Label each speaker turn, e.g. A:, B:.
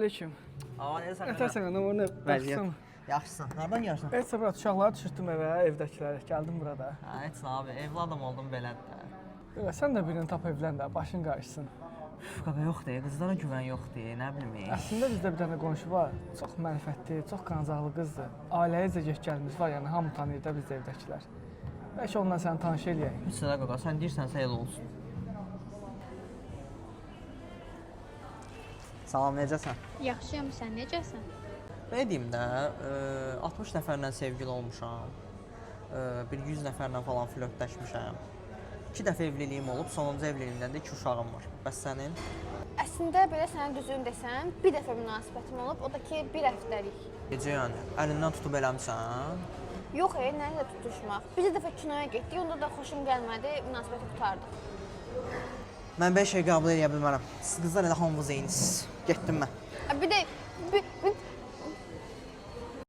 A: Aleyküm.
B: Aa, necəsən?
A: Ətərsən, nə baxsam.
B: Yaxşısan. Hardan gəlirsən?
A: Heç sabah uşaqları düşürtdüm evə, evdəkilərə. Gəldim burada.
B: Hə, heç nə abi, evladım oldum belədir də.
A: Yox, sən də birini tap evlən də, başın qarışsın.
B: Üf, qaqa yoxdur, qızlara güvən yoxdur, nə bilim.
A: Əslində bizdə bir dənə qonşu var. Çox mənfəətli, çox qancaqlı qızdır. Ailəyəcə getgəlimiz var, yəni hamı tanıyır da bizdə evdəkilər. Bəlkə onunla səni tanış eləyək.
B: Heç nə qaqa, sən deyirsənsə elə olsun. Salam, necəsən?
C: Yaxşıyam, sən necəsən?
B: Nə deyim də, 60 nəfərlə sevgili olmuşam. Bir 100 nəfərlə falan flörtləşmişəm. 2 dəfə evliliyim olub, sonuncu evliliyimdən də 2 uşağım var. Bəs sənin?
C: Əslində belə sənə düzünü desəm, bir dəfə münasibətim olub, o da ki, bir həftəlik.
B: Gecə yəni, əlindən tutub eləmisən?
C: Yox, nəyə tutuşmaq. Bir dəfə kinoya getdik, onda da xoşum gəlmədi, münasibəti qurtardıq.
B: Mən 5 şey qəbul edə bilmərəm. Siz qızlar elə hamınız eynisiniz. Getdim mən.
C: Bir